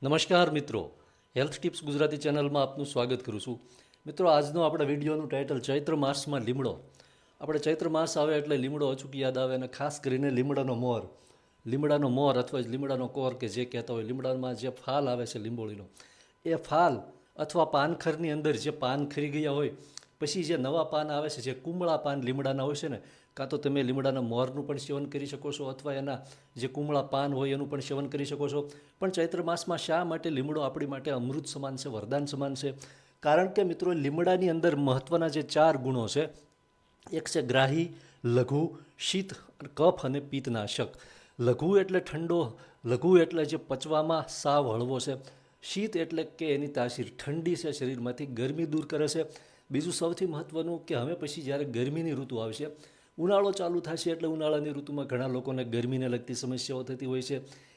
નમસ્કાર મિત્રો, health tips Gujarati ચેનલમાં આપનું સ્વાગત કરું છું. મિત્રો, આજનો આપણા વિડીયોનું ટાઇટલ ચૈત્ર માસમાં લીમડો. આપણે ચૈત્ર માસ આવે એટલે લીમડો અચૂક યાદ આવે, અને ખાસ કરીને લીમડાનો મોર અથવા લીમડાનો કોર કે જે કહેતા હોય, લીમડામાં જે ફાલ આવે છે લીંબોળીનો, એ ફાલ અથવા પાનખરની અંદર જે પાન ખરી ગયા હોય પછી જે નવા પાન આવે છે, જે કુમળા પાન લીમડાના હોય છે ને, કાં તો તમે લીમડાના મોરનું પણ સેવન કરી શકો છો અથવા એના જે કુમળા પાન હોય એનું પણ સેવન કરી શકો છો. પણ ચૈત્ર માસમાં શા માટે લીમડો આપણી માટે અમૃત સમાન છે, વરદાન સમાન છે? કારણ કે મિત્રો, લીમડાની અંદર મહત્ત્વના જે 4 ગુણો છે, એક છે ગ્રાહી, લઘુ, શીત, કફ અને પિત્તનાશક. લઘુ એટલે ઠંડો, લઘુ એટલે જે પચવામાં સાવ હળવો છે. શીત એટલે કે એની તાસીર ઠંડી છે, શરીરમાંથી ગરમી દૂર કરે છે. બીજું સૌથી મહત્ત્વનું કે હવે પછી જ્યારે ગરમીની ઋતુ આવશે, ઉનાળો ચાલુ થશે એટલે ઉનાળાની ઋતુમાં ઘણા લોકોને ગરમીને લગતી સમસ્યાઓ થતી હોય છે.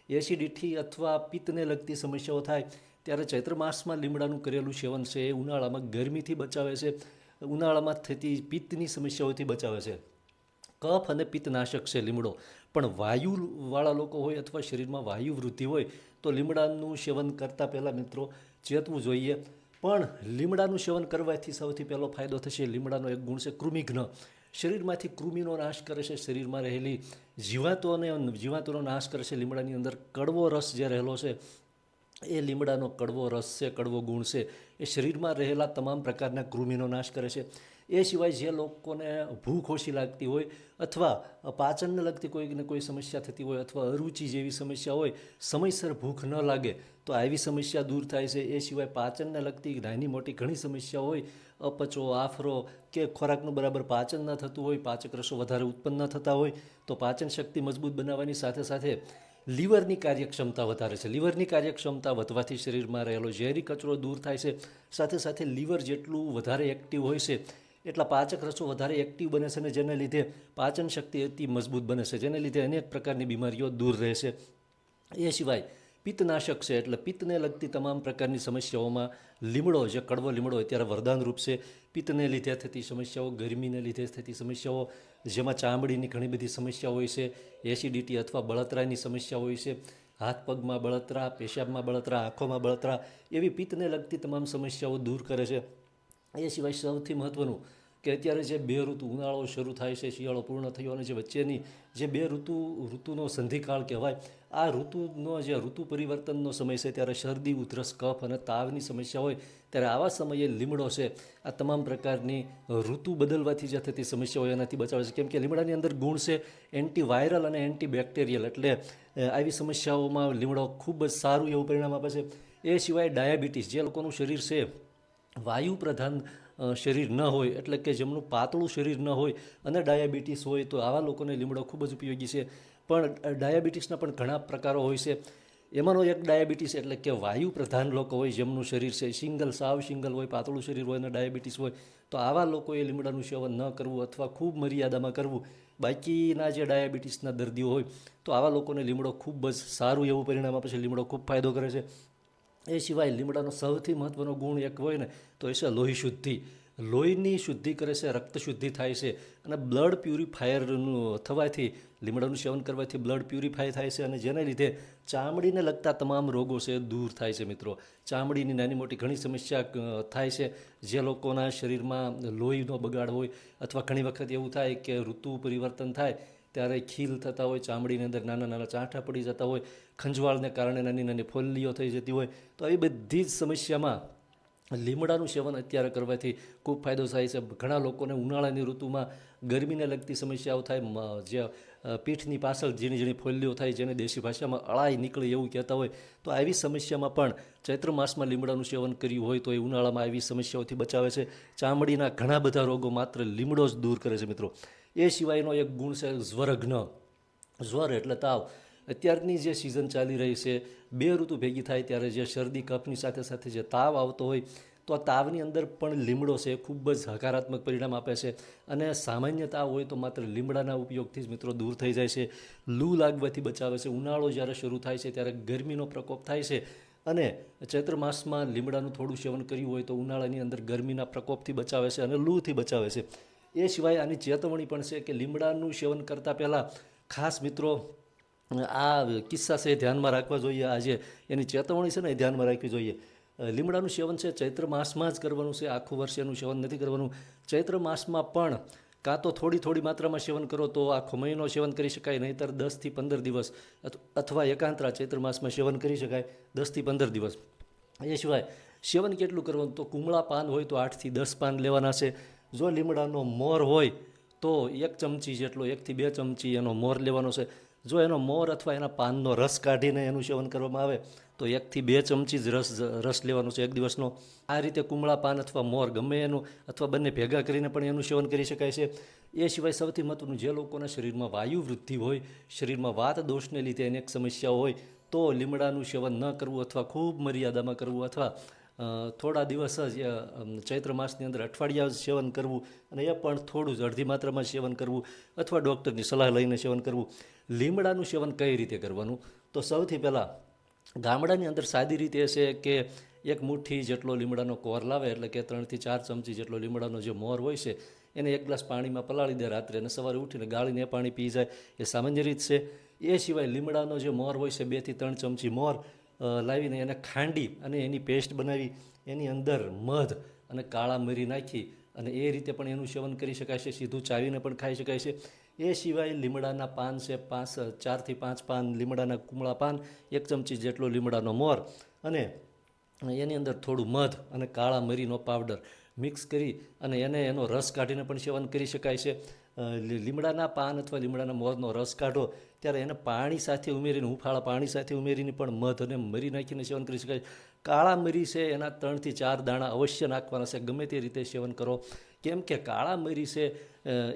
એસિડિટી અથવા પિત્તને લગતી સમસ્યાઓ થાય ત્યારે ચૈત્ર માસમાં લીમડાનું કરેલું સેવન છે એ ઉનાળામાં ગરમીથી બચાવે છે, ઉનાળામાં થતી પિત્તની સમસ્યાઓથી બચાવે છે. કફ અને પિત્તનાશક છે લીમડો. પણ વાયુવાળા લોકો હોય અથવા શરીરમાં વાયુ વૃદ્ધિ હોય તો લીમડાનું સેવન કરતાં પહેલાં મિત્રો ચેતવું જોઈએ. પણ લીમડાનું સેવન કરવાથી સૌથી પહેલો ફાયદો થશે, લીમડાનો એક ગુણ છે કૃમિઘ્ન. શરીરમાંથી કૃમિનો નાશ કરે છે, શરીરમાં રહેલી જીવાતોનો નાશ કરે છે. લીમડાની અંદર કડવો રસ જે રહેલો છે, એ લીમડાનો કડવો રસ છે, કડવો ગુણ છે, એ શરીરમાં રહેલા તમામ પ્રકારના કૃમિનો નાશ કરે છે. એ સિવાય જે લોકોને ભૂખ ઓછી લાગતી હોય અથવા પાચનને લગતી કોઈને કોઈ સમસ્યા થતી હોય અથવા અરુચિ જેવી સમસ્યા હોય, સમયસર ભૂખ ન લાગે તો આવી સમસ્યા દૂર થાય છે. એ સિવાય પાચનને લગતી નાની મોટી ઘણી સમસ્યા હોય, અપચો, આફરો કે ખોરાકનું બરાબર પાચન ન થતું હોય, પાચક રસો વધારે ઉત્પન્ન ન થતા હોય, તો પાચન શક્તિ મજબૂત બનાવવાની સાથે સાથે લીવરની કાર્યક્ષમતા વધારે છે. લીવરની કાર્યક્ષમતા વધવાથી શરીરમાં રહેલો ઝેરી કચરો દૂર થાય છે. સાથે સાથે લીવર જેટલું વધારે એક્ટિવ હોય છે એટલા પાચક રસો વધારે એક્ટિવ બને છે, અને જેને લીધે પાચન શક્તિ અતિ મજબૂત બને છે, જેને લીધે અનેક પ્રકારની બીમારીઓ દૂર રહે છે. એ સિવાય પિત્તનાશક છે, એટલે પિત્તને લગતી તમામ પ્રકારની સમસ્યાઓમાં લીમડો, જે કડવો લીમડો અત્યારે વરદાનરૂપ છે. પિત્તને લીધે થતી સમસ્યાઓ, ગરમીને લીધે થતી સમસ્યાઓ, જેમાં ચામડીની ઘણી બધી સમસ્યાઓ હોય છે, એસિડિટી અથવા બળતરાની સમસ્યા હોય છે, હાથ પગમાં બળતરા, પેશાબમાં બળતરા, આંખોમાં બળતરા, એવી પિત્તને લગતી તમામ સમસ્યાઓ દૂર કરે છે. એ સિવાય સૌથી મહત્ત્વનું કે અત્યારે જે બે ઋતુ, ઉનાળો શરૂ થાય છે, શિયાળો પૂર્ણ થયો, અને જે વચ્ચેની જે બે ઋતુનો સંધિકાળ કહેવાય, આ ઋતુ પરિવર્તનનો સમય છે, ત્યારે શરદી, ઉધરસ, કફ અને તાવની સમસ્યા હોય ત્યારે આવા સમયે લીમડો છે આ તમામ પ્રકારની ઋતુ બદલવાથી જે થતી સમસ્યા હોય એનાથી બચાવે છે. કેમ કે લીમડાની અંદર ગુણ છે એન્ટીવાયરલ અને એન્ટીબેક્ટેરિયલ, એટલે આવી સમસ્યાઓમાં લીમડો ખૂબ જ સારું એવું પરિણામ આપે છે. એ સિવાય ડાયાબિટીસ, જે લોકોનું શરીર છે વાયુ પ્રધાન શરીર ન હોય, એટલે કે જેમનું પાતળું શરીર ન હોય અને ડાયાબિટીસ હોય, તો આવા લોકોને લીમડો ખૂબ જ ઉપયોગી છે. પણ ડાયાબિટીસના પણ ઘણા પ્રકારો હોય છે. એમાંનો એક ડાયાબિટીસ એટલે કે વાયુ પ્રધાન લોકો હોય, જેમનું શરીર છે સાવ સિંગલ હોય, પાતળું શરીર હોય અને ડાયાબિટીસ હોય, તો આવા લોકોએ લીમડાનું સેવન ન કરવું અથવા ખૂબ મર્યાદામાં કરવું. બાકીના જે ડાયાબિટીસના દર્દીઓ હોય તો આવા લોકોને લીમડો ખૂબ જ સારું એવું પરિણામ આપે છે, લીમડો ખૂબ ફાયદો કરે છે. એ સિવાય લીમડાનો સૌથી મહત્ત્વનો ગુણ એક હોય ને તો એ છે લોહી શુદ્ધિ. લોહીની શુદ્ધિ કરે છે, રક્ત શુદ્ધિ થાય છે, અને બ્લડ પ્યુરિફાયરનું થવાથી, લીમડાનું સેવન કરવાથી બ્લડ પ્યુરિફાય થાય છે, અને જેને લીધે ચામડીને લગતા તમામ રોગો છે દૂર થાય છે. મિત્રો, ચામડીની નાની મોટી ઘણી સમસ્યા થાય છે. જે લોકોના શરીરમાં લોહીનો બગાડ હોય અથવા ઘણી વખત એવું થાય કે ઋતુ પરિવર્તન થાય ત્યારે ખીલ થતા હોય, ચામડીની અંદર નાના નાના ચાંઠા પડી જતા હોય, ખંજવાળને કારણે નાની નાની ફોલ્લીઓ થઈ જતી હોય, તો આવી બધી જ સમસ્યામાં લીમડાનું સેવન અત્યારે કરવાથી ખૂબ ફાયદો થાય છે. ઘણા લોકોને ઉનાળાની ઋતુમાં ગરમીને લગતી સમસ્યાઓ થાય, જે પીઠની પાછળ ઝીણી ઝીણી ફોલ્લીઓ થાય, જેને દેશી ભાષામાં અળાઈ નીકળે એવું કહેતા હોય, તો આવી સમસ્યામાં પણ ચૈત્ર માસમાં લીમડાનું સેવન કર્યું હોય તો એ ઉનાળામાં આવી સમસ્યાઓથી બચાવે છે. ચામડીના ઘણા બધા રોગો માત્ર લીમડો જ દૂર કરે છે. મિત્રો, એ સિવાયનો એક ગુણ છે જ્વરઘ્ન. જ્વર એટલે તાવ. અત્યારની જે સિઝન ચાલી રહી છે, બે ઋતુ ભેગી થાય ત્યારે જે શરદી કફની સાથે સાથે જે તાવ આવતો હોય, તો આ તાવની અંદર પણ લીમડો છે ખૂબ જ હકારાત્મક પરિણામ આપે છે. અને સામાન્ય તાવ હોય તો માત્ર લીમડાના ઉપયોગથી જ મિત્રો દૂર થઈ જાય છે. લૂ લાગવાથી બચાવે છે. ઉનાળો જ્યારે શરૂ થાય છે ત્યારે ગરમીનો પ્રકોપ થાય છે, અને ચૈત્ર માસમાં લીમડાનું થોડું સેવન કર્યું હોય તો ઉનાળાની અંદર ગરમીના પ્રકોપથી બચાવે છે અને લૂથી બચાવે છે. એ સિવાય આની ચેતવણી પણ છે કે લીમડાનું સેવન કરતાં પહેલાં ખાસ મિત્રો આ કિસ્સા છે એ ધ્યાનમાં રાખવા જોઈએ. આજે એની ચેતવણી છે ને એ ધ્યાનમાં રાખવી જોઈએ. લીમડાનું સેવન છે ચૈત્ર માસમાં જ કરવાનું છે, આખું વર્ષ એનું સેવન નથી કરવાનું. ચૈત્ર માસમાં પણ કાં તો થોડી થોડી માત્રામાં સેવન કરો તો આખો મહિનો સેવન કરી શકાય, નહીંતર 10થી 15 દિવસ અથવા એકાંતરા ચૈત્ર માસમાં સેવન કરી શકાય 10થી 15 દિવસ. એ સિવાય સેવન કેટલું કરવાનું, તો કુમળા પાન હોય તો 8થી 10 પાન લેવાના છે. જો લીમડાનો મોર હોય તો 1 ચમચી જેટલો, 1થી 2 ચમચી એનો મોર લેવાનો છે. જો એનો મોર અથવા એના પાનનો રસ કાઢીને એનું સેવન કરવામાં આવે તો 1થી 2 ચમચી જ રસ લેવાનો છે એક દિવસનો. આ રીતે કુમળા પાન અથવા મોર ગમે એનું અથવા બંને ભેગા કરીને પણ એનું સેવન કરી શકાય છે. એ સિવાય સૌથી મહત્ત્વનું, જે લોકોના શરીરમાં વાયુ વૃદ્ધિ હોય, શરીરમાં વાત દોષને લીધે અનેક સમસ્યાઓ હોય, તો લીમડાનું સેવન ન કરવું અથવા ખૂબ મર્યાદામાં કરવું, અથવા થોડા દિવસ જ ચૈત્ર માસની અંદર અઠવાડિયા સેવન કરવું, અને એ પણ થોડું જ અડધી માત્રામાં સેવન કરવું, અથવા ડૉક્ટરની સલાહ લઈને સેવન કરવું. લીમડાનું સેવન કઈ રીતે કરવાનું, તો સૌથી પહેલાં ગામડાની અંદર સાદી રીતે છે કે 1 મુઠ્ઠી જેટલો લીમડાનો કોર લાવે, એટલે કે 3થી 4 ચમચી જેટલો લીમડાનો જે મોર હોય છે એને 1 ગ્લાસ પાણીમાં પલાળી દે રાત્રે, અને સવારે ઉઠીને ગાળીને એ પાણી પી જાય, એ સામાન્ય રીત છે. એ સિવાય લીમડાનો જે મોર હોય છે 2થી 3 ચમચી મોર લાવીને એને ખાંડી અને એની પેસ્ટ બનાવી, એની અંદર મધ અને કાળા મરી નાખી અને એ રીતે પણ એનું સેવન કરી શકાય છે. સીધું ચાવીને પણ ખાઈ શકાય છે. એ સિવાય લીમડાના પાન છે 4થી 5 પાન લીમડાના કુમળા પાન, 1 ચમચી જેટલો લીમડાનો મોર, અને એની અંદર થોડું મધ અને કાળા મરીનો પાવડર મિક્સ કરી અને એનો રસ કાઢીને પણ સેવન કરી શકાય છે. લીમડાના પાન અથવા લીમડાના મોરનો રસ કાઢો ત્યારે એને પાણી સાથે ઉમેરીને, હુંફાળા પાણી સાથે ઉમેરીને પણ મધ અને મરી નાખીને સેવન કરી શકાય. કાળા મરી છે એના 3થી 4 દાણા અવશ્ય નાખવાના છે, ગમે તે રીતે સેવન કરો. કેમ કે કાળા મરી છે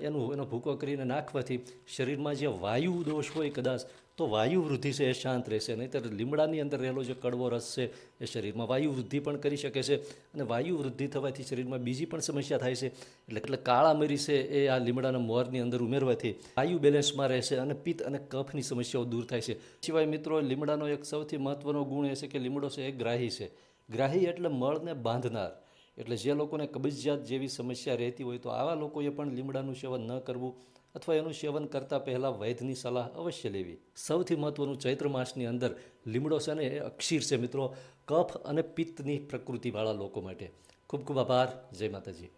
એનો ભૂકો કરીને નાખવાથી શરીરમાં જે વાયુ દોષ હોય કદાચ, તો વાયુ વૃદ્ધિ છે એ શાંત રહેશે. નહીંતર લીમડાની અંદર રહેલો જે કડવો રસ છે એ શરીરમાં વાયુ વૃદ્ધિ પણ કરી શકે છે, અને વાયુ વૃદ્ધિ થવાથી શરીરમાં બીજી પણ સમસ્યા થાય છે. એટલે કાળા મરી છે એ આ લીમડાના મોરની અંદર ઉમેરવાથી વાયુ બેલેન્સમાં રહેશે અને પિત્ત અને કફની સમસ્યાઓ દૂર થાય છે. સિવાય મિત્રો, લીમડાનો એક સૌથી મહત્ત્વનો ગુણ એ છે કે લીમડો છે એ ગ્રાહી છે. ગ્રાહી એટલે મળને બાંધનાર. એટલે જે લોકોને કબજિયાત જેવી સમસ્યા રહેતી હોય તો આવા લોકોએ પણ લીમડાનું સેવન ન કરવું, અથવા એનું સેવન કરતાં પહેલાં વૈદ્યની સલાહ અવશ્ય લેવી. સૌથી મહત્ત્વનું, ચૈત્ર માસની અંદર લીમડો છે ને એ અક્ષીર છે મિત્રો, કફ અને પિત્તની પ્રકૃતિવાળા લોકો માટે. ખૂબ ખૂબ આભાર. જય માતાજી.